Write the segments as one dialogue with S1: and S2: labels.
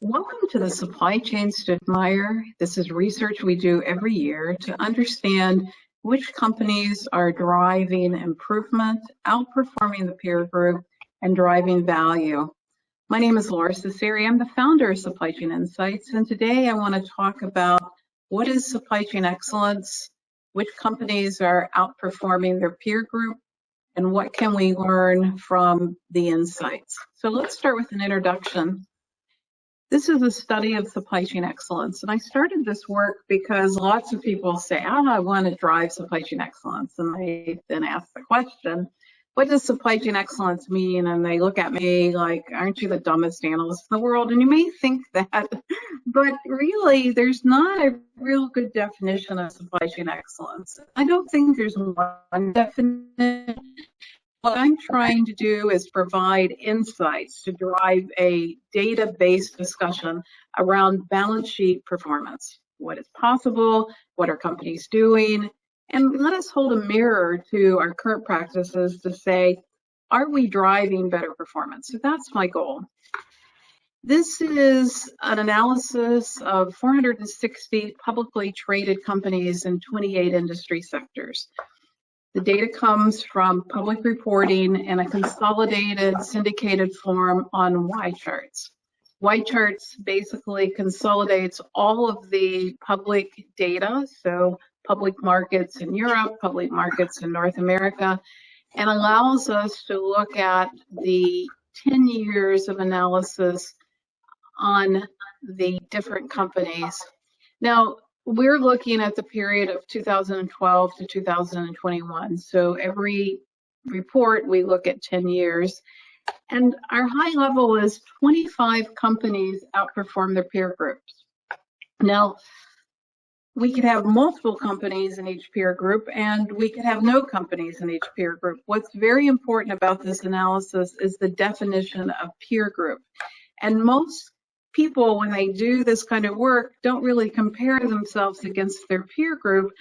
S1: Welcome to the Supply Chain Stoudemire. This is research we do every year to understand which companies are driving improvement, outperforming the peer group, and driving value. My name is Lora Cecere. I'm the founder of Supply Chain Insights, and today I want to talk about what is supply chain excellence, which companies are outperforming their peer group, and what can we learn from the insights. So let's start with an introduction. This is a study of supply chain excellence, and I started this work because lots of people say, I want to drive supply chain excellence, and I then ask the question, what does supply chain excellence mean? And they look at me like, aren't you the dumbest analyst in the world? And you may think that, but really there's not a real good definition of supply chain excellence. I don't think there's one definition. What I'm trying to do is provide insights to drive a data-based discussion around balance sheet performance. What is possible? What are companies doing? And let us hold a mirror to our current practices to say, are we driving better performance? So that's my goal. This is an analysis of 460 publicly traded companies in 28 industry sectors. The data comes from public reporting in a consolidated, syndicated form on Y charts. Y charts basically consolidates all of the public data, so public markets in Europe, public markets in North America, and allows us to look at the 10 years of analysis on the different companies. Now, we're looking at the period of 2012 to 2021. So every report, we look at 10 years. And our high level is 25 companies outperform their peer groups. Now, we could have multiple companies in each peer group, and we could have no companies in each peer group. What's very important about this analysis is the definition of peer group. And most people, when they do this kind of work, don't really compare themselves against their peer group.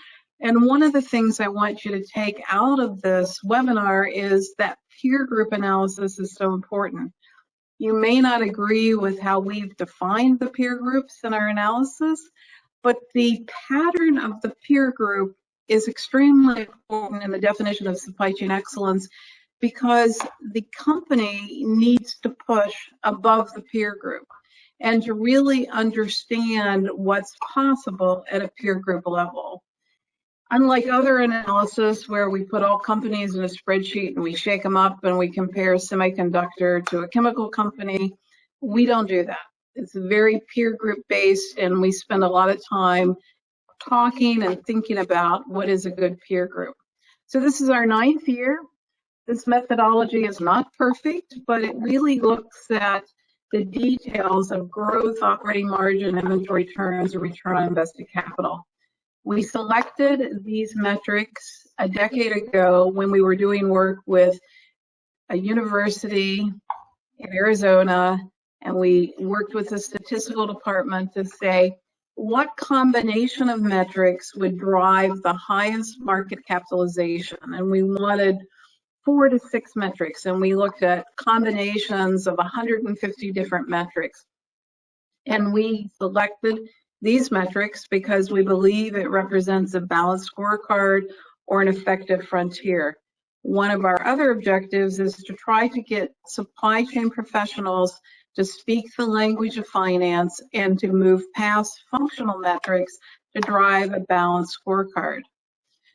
S1: And one of the things I want you to take out of this webinar is that peer group analysis is so important. You may not agree with how we've defined the peer groups in our analysis, but the pattern of the peer group is extremely important in the definition of supply chain excellence, because the company needs to push above the peer group and to really understand what's possible at a peer group level. Unlike other analysis where we put all companies in a spreadsheet and we shake them up and we compare semiconductor to a chemical company, we don't do that. It's very peer group based, and we spend a lot of time talking and thinking about what is a good peer group. So this is our 9th year. This methodology is not perfect, but it really looks at the details of growth, operating margin, inventory turns, or return on invested capital. We selected these metrics a decade ago when we were doing work with a university in Arizona, and we worked with the statistical department to say, what combination of metrics would drive the highest market capitalization? And we wanted 4 to 6 metrics, and we looked at combinations of 150 different metrics. And we selected these metrics because we believe it represents a balanced scorecard or an effective frontier. One of our other objectives is to try to get supply chain professionals to speak the language of finance and to move past functional metrics to drive a balanced scorecard.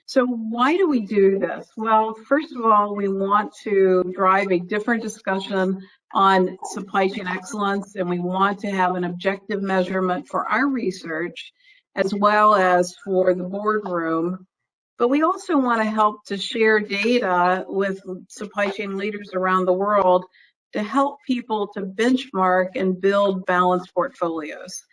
S1: So why do we do this? Well, first of all, we want to drive a different discussion on supply chain excellence, and we want to have an objective measurement for our research as well as for the boardroom. But we also want to help to share data with supply chain leaders around the world to help people to benchmark and build balanced portfolios.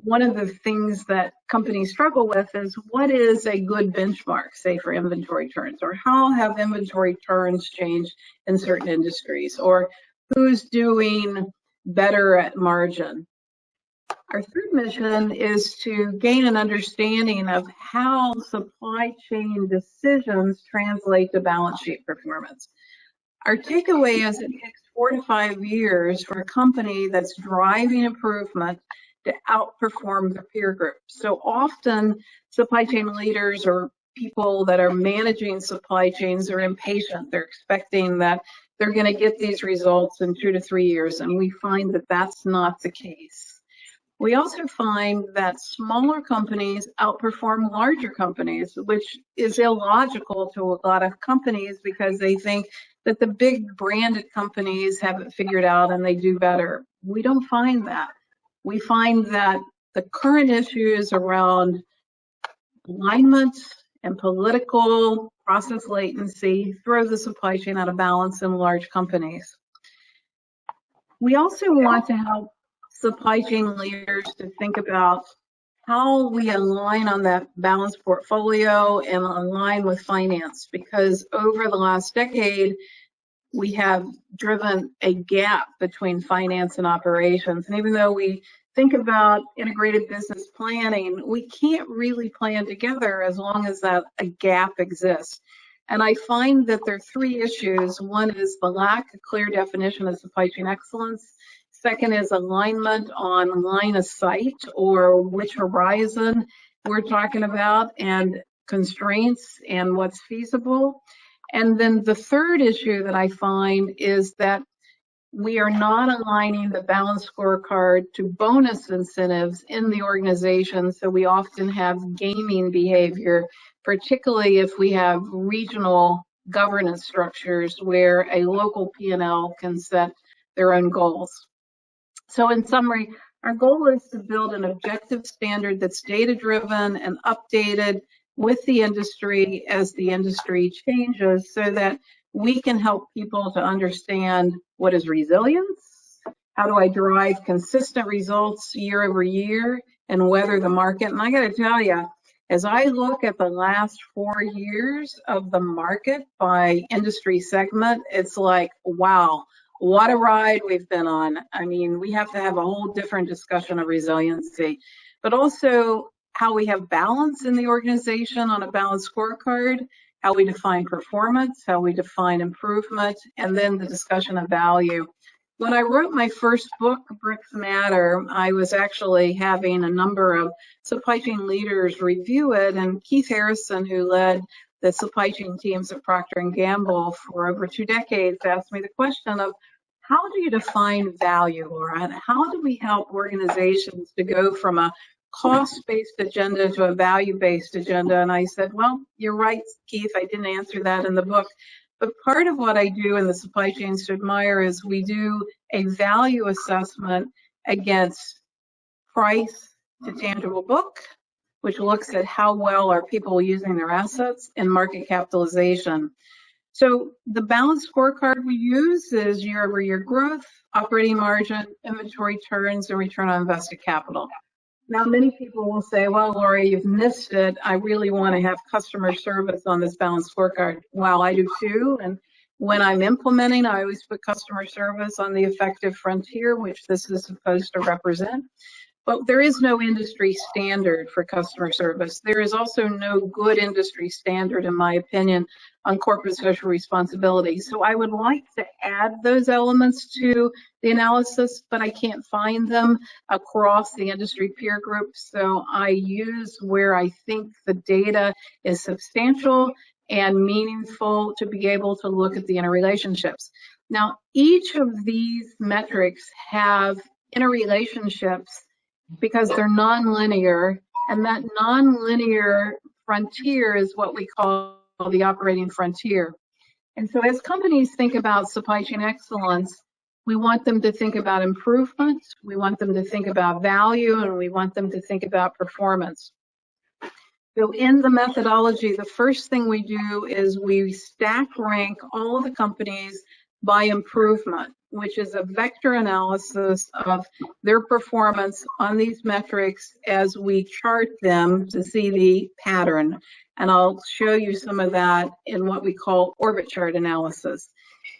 S1: One of the things that companies struggle with is, what is a good benchmark, say, for inventory turns, or how have inventory turns changed in certain industries, or who's doing better at margin. Our third mission is to gain an understanding of how supply chain decisions translate to balance sheet performance. Our takeaway is it takes 4 to 5 years for a company that's driving improvement to outperform the peer group. So often supply chain leaders or people that are managing supply chains are impatient. They're expecting that they're going to get these results in 2 to 3 years, and we find that that's not the case. We also find that smaller companies outperform larger companies, which is illogical to a lot of companies because they think that the big branded companies have it figured out and they do better. We don't find that. We find that the current issues around alignment and political process latency throw the supply chain out of balance in large companies. We also want to help supply chain leaders to think about how we align on that balanced portfolio and align with finance, because over the last decade, we have driven a gap between finance and operations. And even though we think about integrated business planning, we can't really plan together as long as that a gap exists. And I find that there are 3 issues. One is the lack of clear definition of supply chain excellence. Second is alignment on line of sight or which horizon we're talking about and constraints and what's feasible. And then the third issue that I find is that we are not aligning the balanced scorecard to bonus incentives in the organization. So we often have gaming behavior, particularly if we have regional governance structures where a local P&L can set their own goals. So in summary, our goal is to build an objective standard that's data-driven and updated with the industry as the industry changes so that we can help people to understand what is resilience, how do I drive consistent results year over year and weather the market. And I got to tell you, as I look at the last 4 years of the market by industry segment, it's like, wow, what a ride we've been on. I mean, we have to have a whole different discussion of resiliency, but also how we have balance in the organization on a balanced scorecard, how we define performance, how we define improvement, and then the discussion of value. When I wrote my first book, Bricks Matter, I was actually having a number of supply chain leaders review it, and Keith Harrison, who led the supply chain teams at Procter & Gamble for over 2 decades, asked me the question of, how do you define value, Laura? And how do we help organizations to go from a cost-based agenda to a value-based agenda? And I said, well, you're right, Keith, I didn't answer that in the book. But part of what I do in the Supply Chains to Admire is we do a value assessment against price to tangible book, which looks at how well are people using their assets, and market capitalization. So the balanced scorecard we use is year-over-year growth, operating margin, inventory turns, and return on invested capital. Now, many people will say, well, Lori, you've missed it. I really want to have customer service on this balanced scorecard. Well, I do too. And when I'm implementing, I always put customer service on the effective frontier, which this is supposed to represent. But there is no industry standard for customer service. There is also no good industry standard, in my opinion, on corporate social responsibility. So I would like to add those elements to the analysis, but I can't find them across the industry peer group. So I use where I think the data is substantial and meaningful to be able to look at the interrelationships. Now, each of these metrics have interrelationships because they're nonlinear, and that nonlinear frontier is what we call the operating frontier. And so as companies think about supply chain excellence, we want them to think about improvement, we want them to think about value, and we want them to think about performance. So in the methodology, the first thing we do is we stack rank all of the companies by improvement, which is a vector analysis of their performance on these metrics as we chart them to see the pattern. And I'll show you some of that in what we call orbit chart analysis.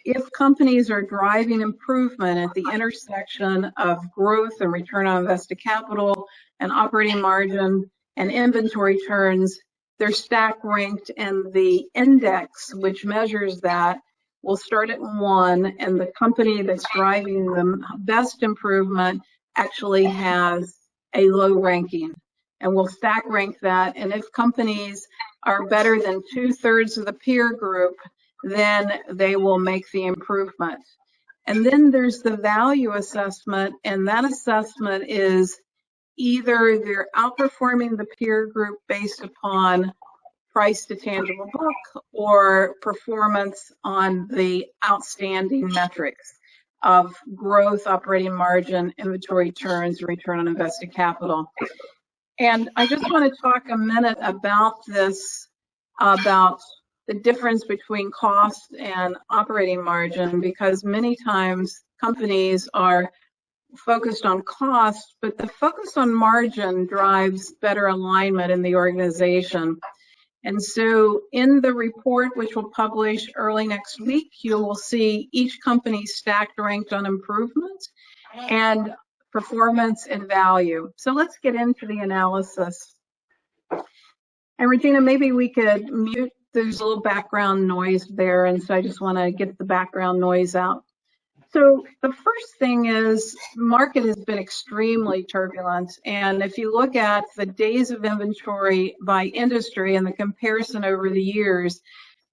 S1: If companies are driving improvement at the intersection of growth and return on invested capital and operating margin and inventory turns, they're stack ranked, and the index, which measures that, will start at 1, and the company that's driving the best improvement actually has a low ranking. And we'll stack rank that. And if companies are better than 2/3 of the peer group, then they will make the improvement. And then there's the value assessment, and that assessment is either they're outperforming the peer group based upon price to tangible book or performance on the outstanding metrics of growth, operating margin, inventory turns, return on invested capital. And I just want to talk a minute about this, about the difference between cost and operating margin, because many times companies are focused on cost, but the focus on margin drives better alignment in the organization. And so in the report, which we'll publish early next week, you will see each company stacked ranked on improvement and performance and value. So let's get into the analysis. And Regina, maybe we could mute, there's a little background noise there, and so I just want to get the background noise out. So the first thing is, market has been extremely turbulent, and if you look at the days of inventory by industry and the comparison over the years,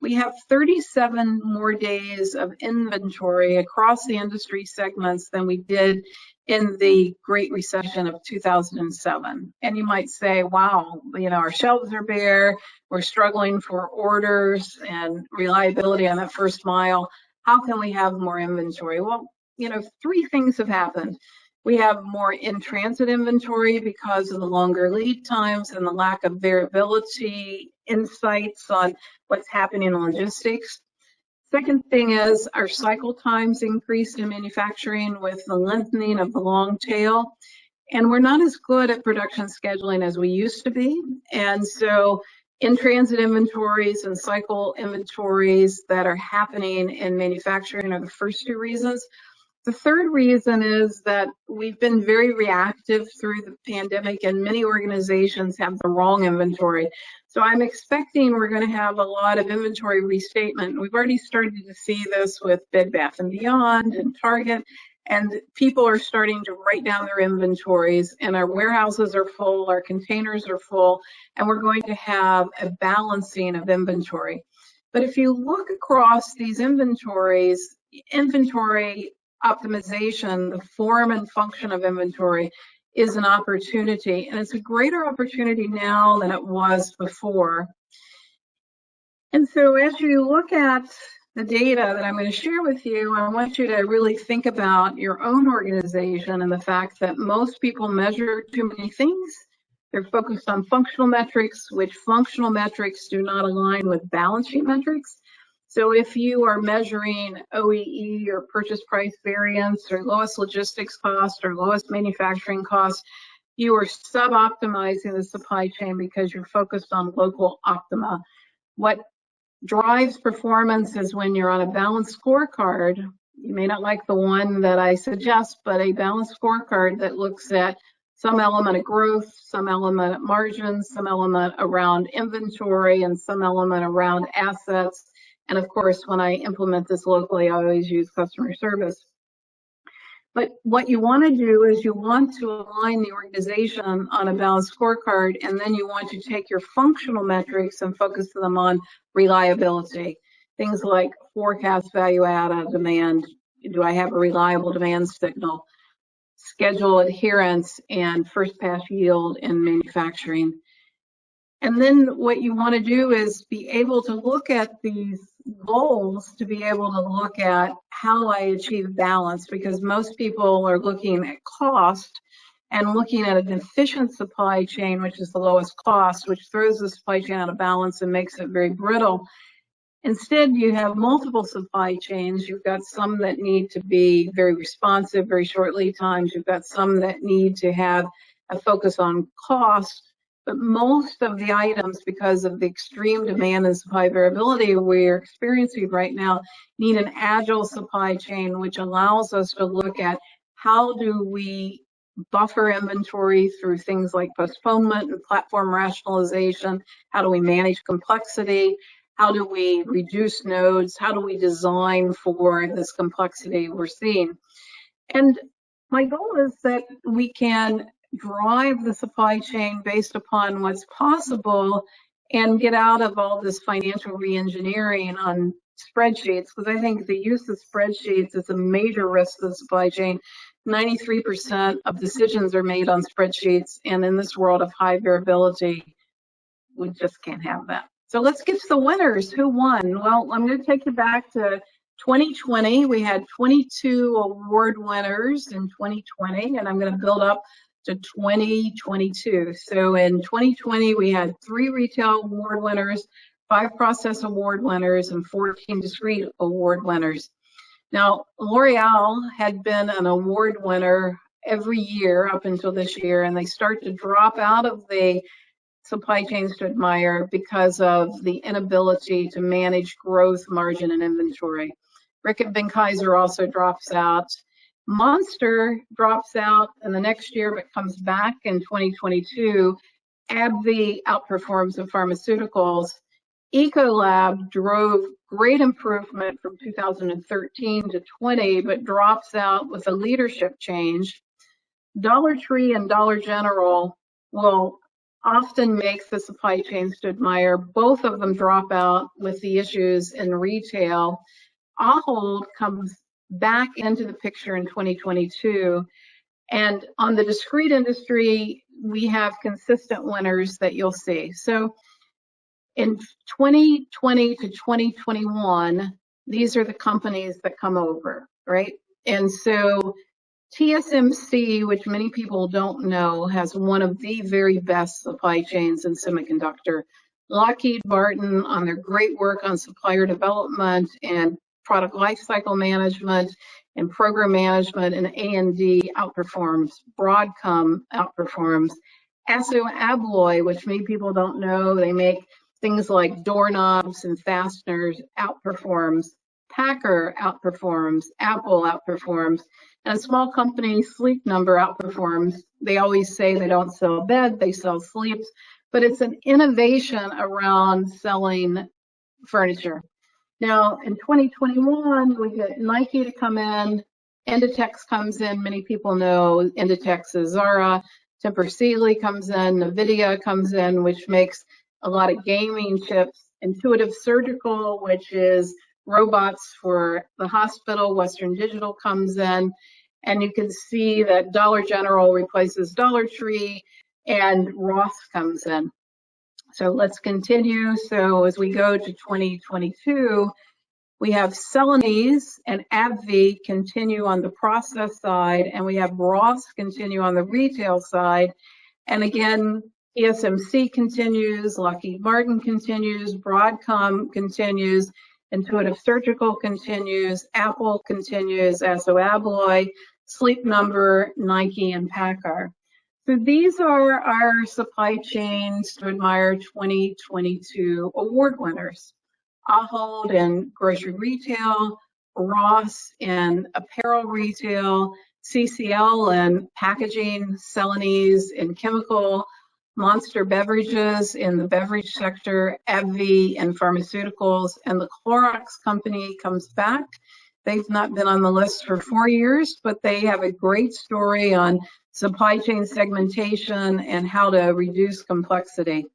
S1: we have 37 more days of inventory across the industry segments than we did in the Great Recession of 2007. And you might say, wow, our shelves are bare, we're struggling for orders and reliability on that first mile. How can we have more inventory? Well, 3 things have happened. We have more in-transit inventory because of the longer lead times and the lack of variability, insights on what's happening in logistics. Second thing is our cycle times increased in manufacturing with the lengthening of the long tail. And we're not as good at production scheduling as we used to be. And so in-transit inventories and cycle inventories that are happening in manufacturing are the first 2 reasons. The third reason is that we've been very reactive through the pandemic, and many organizations have the wrong inventory. So I'm expecting we're going to have a lot of inventory restatement. We've already started to see this with Bed Bath & Beyond and Target, and people are starting to write down their inventories, and our warehouses are full, our containers are full, and we're going to have a balancing of inventory. But if you look across these inventories, inventory optimization, the form and function of inventory is an opportunity, and it's a greater opportunity now than it was before. And so as you look at the data that I'm going to share with you, I want you to really think about your own organization and the fact that most people measure too many things. They're focused on functional metrics, which functional metrics do not align with balance sheet metrics. So if you are measuring OEE or purchase price variance or lowest logistics cost or lowest manufacturing cost, you are sub-optimizing the supply chain because you're focused on local optima. What drives performance is when you're on a balanced scorecard. You may not like the one that I suggest, but a balanced scorecard that looks at some element of growth, some element of margins, some element around inventory, and some element around assets. And of course, when I implement this locally, I always use customer service. But what you want to do is you want to align the organization on a balanced scorecard, and then you want to take your functional metrics and focus them on reliability. Things like forecast value added demand. Do I have a reliable demand signal? Schedule adherence and first pass yield in manufacturing. And then what you want to do is be able to look at these goals to be able to look at how I achieve balance, because most people are looking at cost and looking at an efficient supply chain, which is the lowest cost, which throws the supply chain out of balance and makes it very brittle. Instead, you have multiple supply chains. You've got some that need to be very responsive, very short lead times. You've got some that need to have a focus on cost. But most of the items, because of the extreme demand and supply variability we're experiencing right now, need an agile supply chain, which allows us to look at how do we buffer inventory through things like postponement and platform rationalization. How do we manage complexity? How do we reduce nodes? How do we design for this complexity we're seeing? And my goal is that we can drive the supply chain based upon what's possible and get out of all this financial reengineering on spreadsheets, because I think the use of spreadsheets is a major risk to the supply chain. 93% of decisions are made on spreadsheets, and in this world of high variability, we just can't have that. So let's get to the winners. Who won? Well, I'm going to take you back to 2020. We had 22 award winners in 2020, and I'm going to build up to 2022. So in 2020, we had 3 retail award winners, 5 process award winners, and 14 discrete award winners. Now, L'Oreal had been an award winner every year up until this year, and they start to drop out of the supply chains to admire because of the inability to manage growth, margin, and inventory. Reckitt Benckiser also drops out. Monster drops out in the next year, but comes back in 2022. AbbVie outperforms the pharmaceuticals. Ecolab drove great improvement from 2013 to 20, but drops out with a leadership change. Dollar Tree and Dollar General will often make the supply chains to admire. Both of them drop out with the issues in retail. Ahold comes back into the picture in 2022. And on the discrete industry, we have consistent winners that you'll see. So in 2020 to 2021, these are the companies that come over, right? And so TSMC, which many people don't know, has one of the very best supply chains in semiconductor. Lockheed Martin, on their great work on supplier development and product lifecycle management and program management, and A&D outperforms. Broadcom outperforms. ASSO Abloy, which many people don't know, they make things like doorknobs and fasteners, outperforms. Packer outperforms. Apple outperforms. And a small company, Sleep Number, outperforms. They always say they don't sell bed, they sell sleeps, but it's an innovation around selling furniture. Now, in 2021, we get Nike to come in, Inditex comes in, many people know Inditex is Zara, Tempur Sealy comes in, NVIDIA comes in, which makes a lot of gaming chips, Intuitive Surgical, which is robots for the hospital, Western Digital comes in, and you can see that Dollar General replaces Dollar Tree, and Ross comes in. So let's continue. So as we go to 2022, we have Celanese and AbbVie continue on the process side, and we have Ross continue on the retail side. And again, TSMC continues, Lockheed Martin continues, Broadcom continues, Intuitive Surgical continues, Apple continues, ASSO Abloy, Sleep Number, Nike, and Packer. So these are our supply chains to admire 2022 award winners. Ahold in grocery retail, Ross in apparel retail, CCL in packaging, Celanese in chemical, Monster Beverages in the beverage sector, AbbVie in pharmaceuticals, and the Clorox company comes back. They've not been on the list for 4 years, but they have a great story on supply chain segmentation and how to reduce complexity.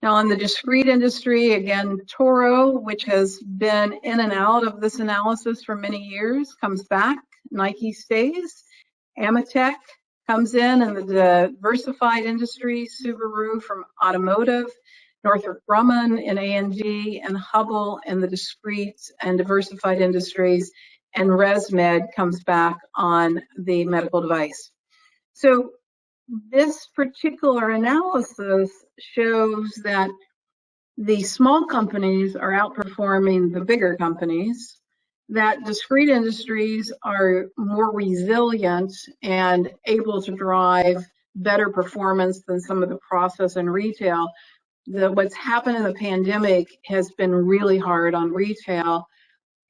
S1: Now, in the discrete industry, again, Toro, which has been in and out of this analysis for many years, comes back. Nike stays. Ametek comes in the diversified industry. Subaru from automotive. Northrop Grumman in A&D, and Hubbell in the discrete and diversified industries. And ResMed comes back on the medical device. So this particular analysis shows that the small companies are outperforming the bigger companies, that discrete industries are more resilient and able to drive better performance than some of the process and retail. What's happened in the pandemic has been really hard on retail.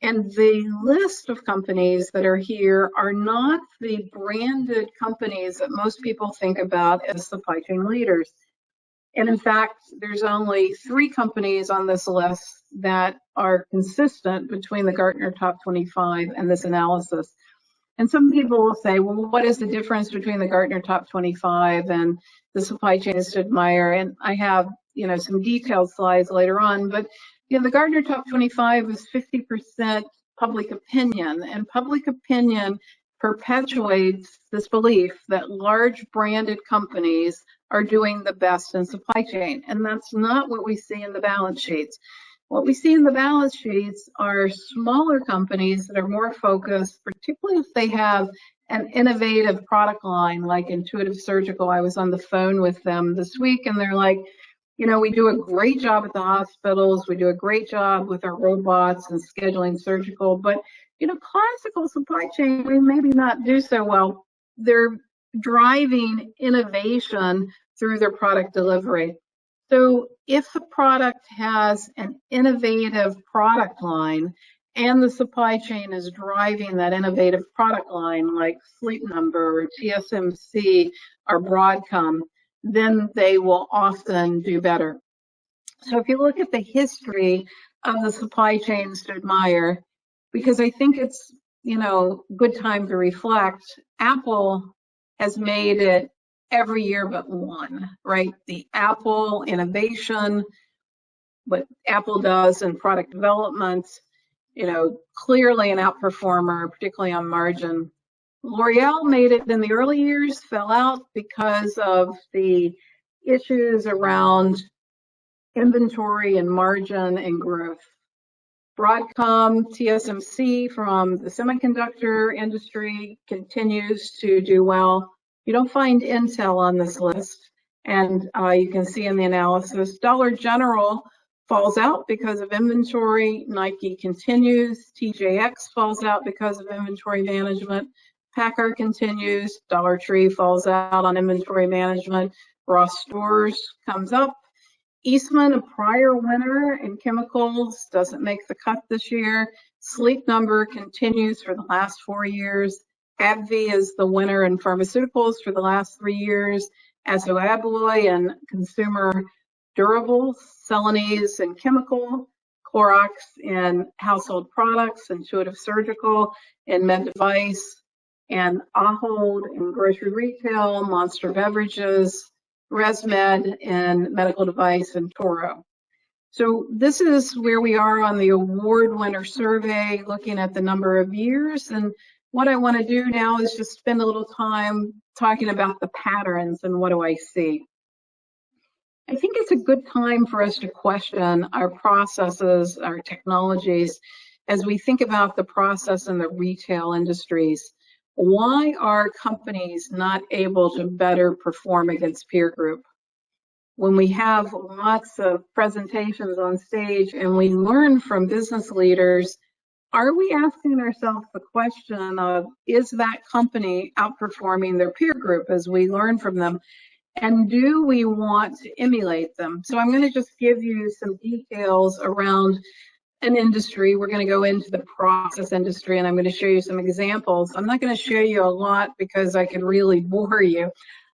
S1: And the list of companies that are here are not the branded companies that most people think about as supply chain leaders. And in fact, there's only 3 companies on this list that are consistent between the Gartner Top 25 and this analysis. And some people will say, well, what is the difference between the Gartner Top 25 and the Supply Chain Institute Admire? And I have, some detailed slides later on, but the Gartner Top 25 is 50% public opinion, and public opinion perpetuates this belief that large branded companies are doing the best in supply chain. And that's not what we see in the balance sheets. What we see in the balance sheets are smaller companies that are more focused, particularly if they have an innovative product line like Intuitive Surgical. I was on the phone with them this week, and they're like, we do a great job at the hospitals. We do a great job with our robots and scheduling surgical, but classical supply chain, we maybe not do so well. They're driving innovation through their product delivery. So if the product has an innovative product line and the supply chain is driving that innovative product line like Sleep Number or TSMC or Broadcom, then they will often do better. So if you look at the history of the supply chains to admire, because I think it's, good time to reflect, Apple has made it every year but one, right? The Apple innovation, what Apple does in product development, clearly an outperformer, particularly on margin. L'Oreal made it in the early years, fell out because of the issues around inventory and margin and growth. Broadcom, TSMC from the semiconductor industry continues to do well. You don't find Intel on this list, and you can see in the analysis, Dollar General falls out because of inventory. Nike continues. TJX falls out because of inventory management. Packard continues. Dollar Tree falls out on inventory management. Ross Stores comes up. Eastman, a prior winner in chemicals, doesn't make the cut this year. Sleep Number continues for the last 4 years. AbbVie is the winner in pharmaceuticals for the last 3 years. Azo Abloy in consumer durables. Celanese in chemical. Clorox in household products. Intuitive Surgical in med device. And Ahold in grocery retail. Monster Beverages. ResMed in medical device, and Toro. So this is where we are on the award winner survey, looking at the number of years. And what I want to do now is just spend a little time talking about the patterns and what do I see. I think it's a good time for us to question our processes, our technologies, as we think about the process in the retail industries. Why are companies not able to better perform against peer group? When we have lots of presentations on stage and we learn from business leaders, are we asking ourselves the question of, is that company outperforming their peer group as we learn from them? And do we want to emulate them? So I'm going to just give you some details around an industry. We're going to go into the process industry, and I'm going to show you some examples. I'm not going to show you a lot because I could really bore you,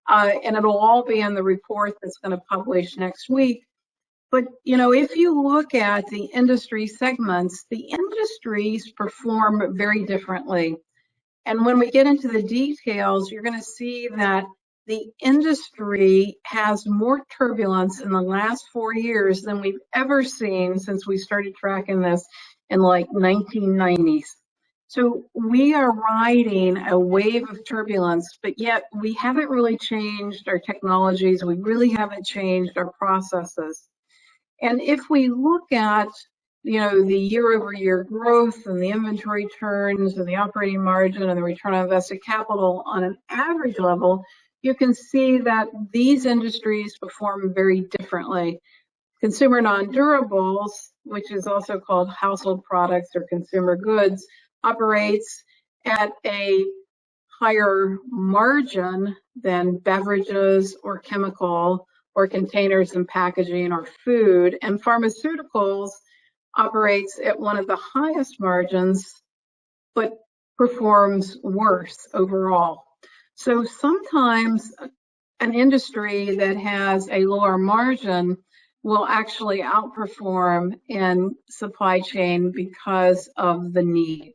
S1: and it'll all be in the report that's going to publish next week. But, if you look at the industry segments, the industries perform very differently. And when we get into the details, you're going to see that the industry has more turbulence in the last 4 years than we've ever seen since we started tracking this in like 1990s. So we are riding a wave of turbulence, but yet we haven't really changed our technologies. We really haven't changed our processes. And if we look at, the year-over-year growth and the inventory turns and the operating margin and the return on invested capital on an average level, you can see that these industries perform very differently. Consumer non-durables, which is also called household products or consumer goods, operates at a higher margin than beverages or chemical or containers and packaging or food. And pharmaceuticals operates at one of the highest margins, but performs worse overall. So sometimes an industry that has a lower margin will actually outperform in supply chain because of the need.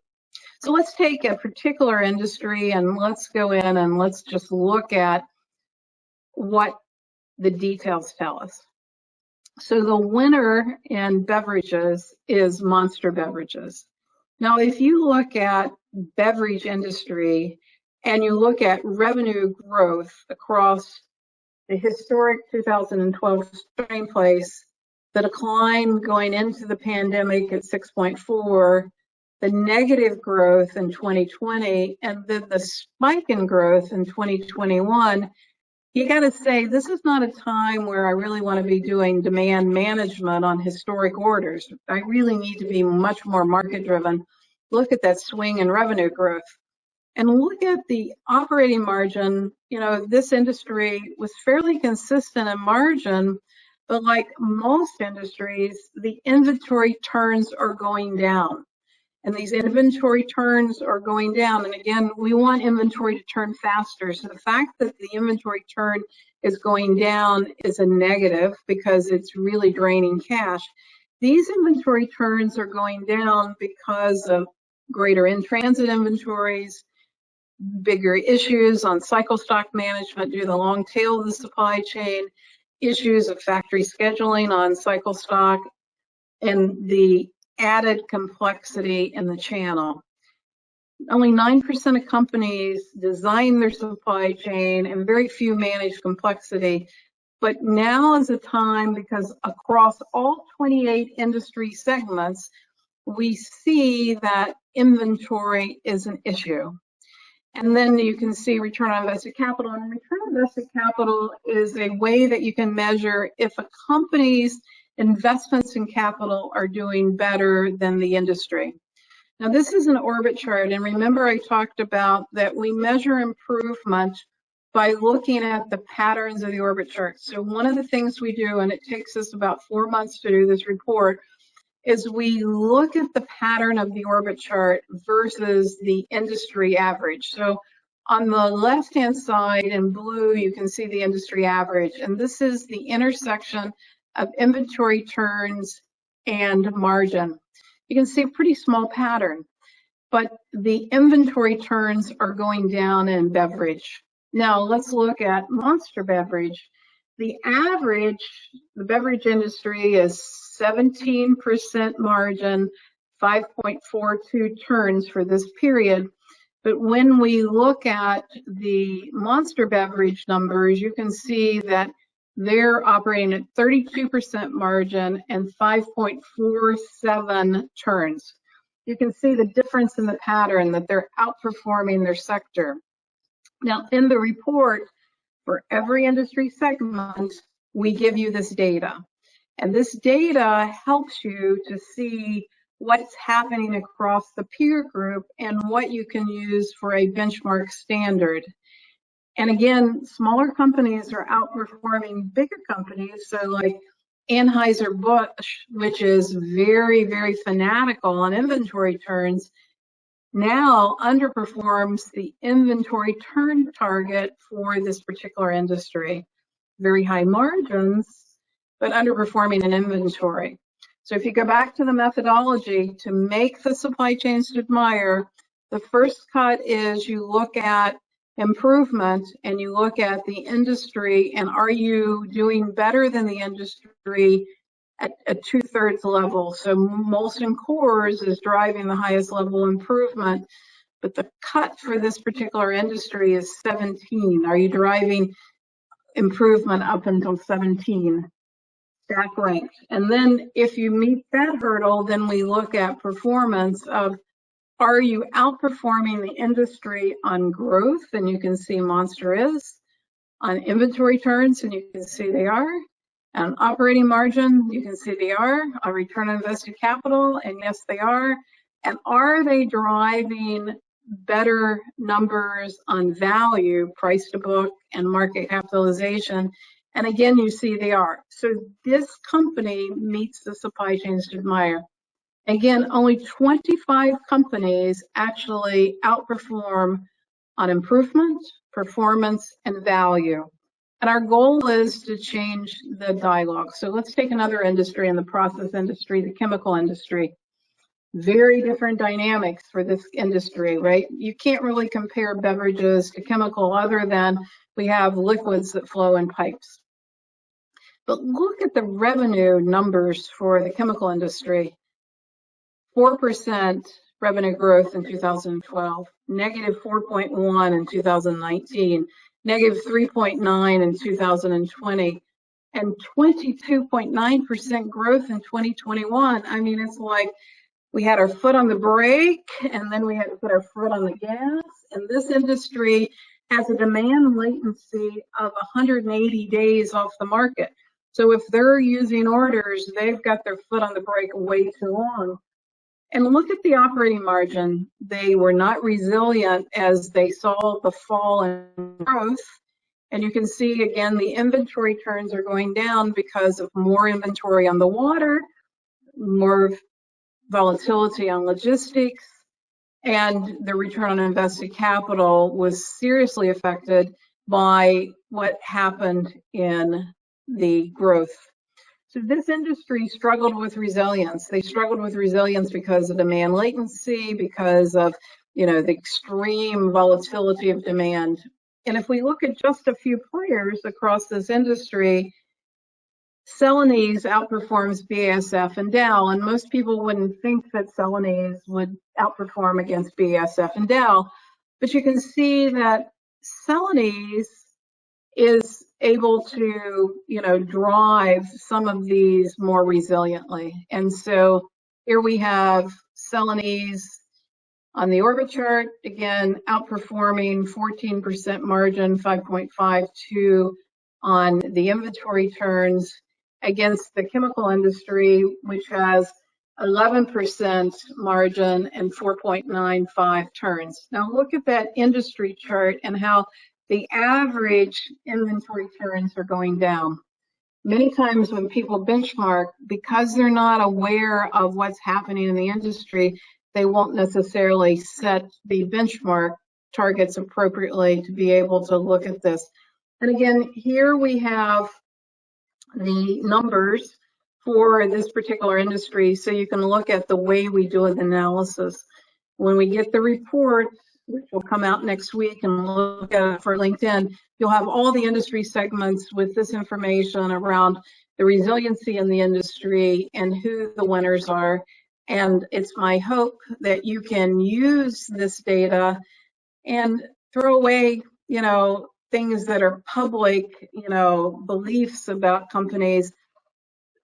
S1: So let's take a particular industry and let's go in and let's just look at what the details tell us. So the winner in beverages is Monster Beverages. Now, if you look at beverage industry and you look at revenue growth across the historic 2012 strain place, the decline going into the pandemic at 6.4, the negative growth in 2020, and then the spike in growth in 2021, you got to say this is not a time where I really want to be doing demand management on historic orders. I really need to be much more market driven. Look at that swing in revenue growth and look at the operating margin. You know, this industry was fairly consistent in margin, but like most industries, the inventory turns are going down. And these inventory turns are going down. And again, we want inventory to turn faster. So the fact that the inventory turn is going down is a negative because it's really draining cash. These inventory turns are going down because of greater in-transit inventories, bigger issues on cycle stock management due to the long tail of the supply chain, issues of factory scheduling on cycle stock, and the added complexity in the channel. Only 9% of companies design their supply chain and very few manage complexity. But now is a time, because across all 28 industry segments, we see that inventory is an issue. And then you can see return on invested capital. And return on invested capital is a way that you can measure if a company's investments in capital are doing better than the industry. Now, this is an orbit chart, and remember I talked about that we measure improvement by looking at the patterns of the orbit chart. So one of the things we do, and it takes us about 4 months to do this report, is we look at the pattern of the orbit chart versus the industry average. So on the left-hand side in blue, you can see the industry average, and this is the intersection of inventory turns and margin. You can see a pretty small pattern, but the inventory turns are going down in beverage. Now let's look at Monster Beverage. The average, the beverage industry is 17% margin, 5.42 turns for this period. But when we look at the Monster Beverage numbers, you can see that they're operating at 32% margin and 5.47 turns. You can see the difference in the pattern, that they're outperforming their sector. Now, in the report, for every industry segment, we give you this data. And this data helps you to see what's happening across the peer group and what you can use for a benchmark standard. And again, smaller companies are outperforming bigger companies. So like Anheuser-Busch, which is very, very fanatical on inventory turns, now underperforms the inventory turn target for this particular industry. Very high margins, but underperforming in inventory. So if you go back to the methodology to make the supply chains to admire, the first cut is you look at improvement and you look at the industry, and are you doing better than the industry at a 2/3 level? So Molson Coors is driving the highest level improvement, but the cut for this particular industry is 17. Are you driving improvement up until 17? Stack ranked. And then if you meet that hurdle, then we look at performance of, are you outperforming the industry on growth? And you can see Monster is. On inventory turns, and you can see they are. On operating margin, you can see they are. On return on invested capital, and yes, they are. And are they driving better numbers on value, price to book, and market capitalization? And again, you see they are. So this company meets the supply chains to admire. Again, only 25 companies actually outperform on improvement, performance, and value. And our goal is to change the dialogue. So let's take another industry in the process industry, the chemical industry. Very different dynamics for this industry, right? You can't really compare beverages to chemical other than we have liquids that flow in pipes. But look at the revenue numbers for the chemical industry. 4% revenue growth in 2012, negative 4.1 in 2019, negative 3.9 in 2020, and 22.9% growth in 2021. I mean, it's like we had our foot on the brake and then we had to put our foot on the gas. And this industry has a demand latency of 180 days off the market. So if they're using orders, they've got their foot on the brake way too long. And look at the operating margin. They were not resilient as they saw the fall in growth. And you can see again, the inventory turns are going down because of more inventory on the water, more volatility on logistics, and the return on invested capital was seriously affected by what happened in the growth. So this industry struggled with resilience. They struggled with resilience because of demand latency, because of, the extreme volatility of demand. And if we look at just a few players across this industry, Celanese outperforms BASF and Dow, and most people wouldn't think that Celanese would outperform against BASF and Dow, but you can see that Celanese is able to, drive some of these more resiliently. And so here we have Celanese on the orbit chart, again, outperforming 14% margin, 5.52 on the inventory turns against the chemical industry, which has 11% margin and 4.95 turns. Now look at that industry chart and how the average inventory turns are going down. Many times when people benchmark, because they're not aware of what's happening in the industry, they won't necessarily set the benchmark targets appropriately to be able to look at this. And again, here we have the numbers for this particular industry, so you can look at the way we do an analysis. When we get the report, which will come out next week, and look at it for LinkedIn, you'll have all the industry segments with this information around the resiliency in the industry and who the winners are. And it's my hope that you can use this data and throw away, things that are public, beliefs about companies,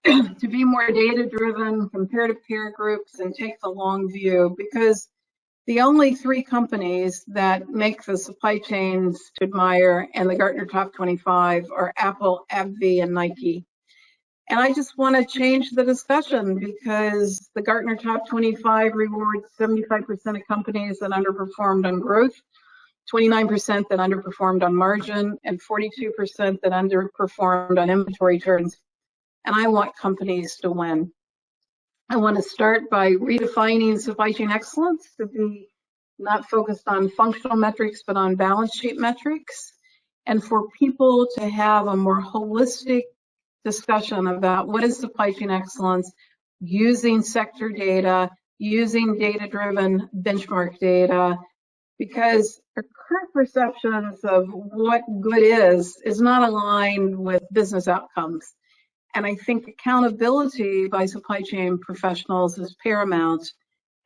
S1: to be more data-driven, comparative peer groups, and take the long view, because the only 3 companies that make the supply chains to admire and the Gartner Top 25 are Apple, AbbVie, and Nike. And I just want to change the discussion, because the Gartner Top 25 rewards 75% of companies that underperformed on growth, 29% that underperformed on margin, and 42% that underperformed on inventory turns. And I want companies to win. I want to start by redefining supply chain excellence to be not focused on functional metrics, but on balance sheet metrics, and for people to have a more holistic discussion about what is supply chain excellence, using sector data, using data-driven benchmark data, because our current perceptions of what good is not aligned with business outcomes. And I think accountability by supply chain professionals is paramount,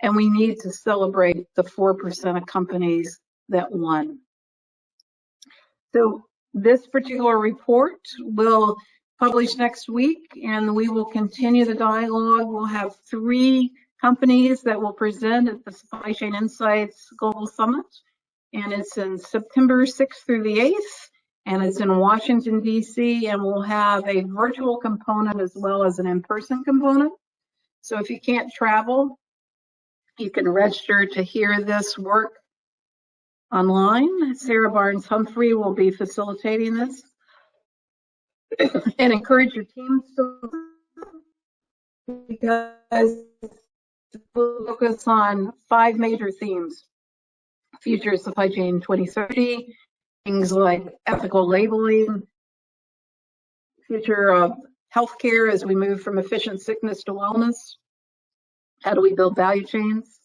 S1: and we need to celebrate the 4% of companies that won. So this particular report will publish next week, and we will continue the dialogue. We'll have 3 companies that will present at the Supply Chain Insights Global Summit, and it's in September 6th through the 8th. And it's in Washington, D.C., and we'll have a virtual component as well as an in-person component. So if you can't travel, you can register to hear this work online. Sarah Barnes-Humphrey will be facilitating this. And encourage your teams to, because we'll focus on 5 major themes: future supply chain 2030, things like ethical labeling, future of healthcare as we move from efficient sickness to wellness. How do we build value chains?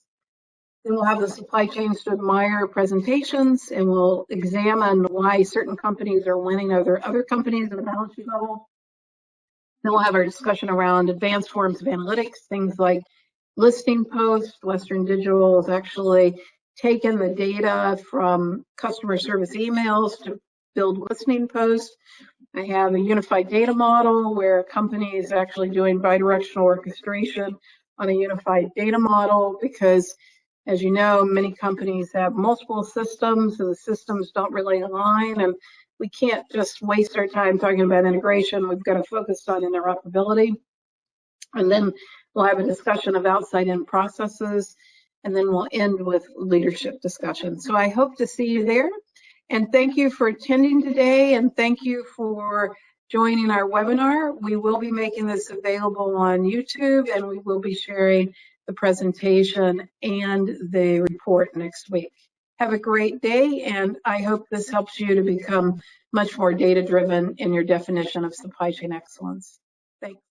S1: Then we'll have the supply chains to admire presentations, and we'll examine why certain companies are winning over other companies at the balance sheet level. Then we'll have our discussion around advanced forms of analytics, things like listing posts. Western Digital has actually taken the data from customer service emails to build listing posts. I have a unified data model where a company is actually doing bidirectional orchestration on a unified data model because, as you know, many companies have multiple systems and the systems don't really align, and we can't just waste our time talking about integration. We've got to focus on interoperability. And then we'll have a discussion of outside-in processes, and then we'll end with leadership discussion. So I hope to see you there. And thank you for attending today, and thank you for joining our webinar. We will be making this available on YouTube, and we will be sharing the presentation and the report next week. Have a great day, and I hope this helps you to become much more data-driven in your definition of supply chain excellence. Thanks.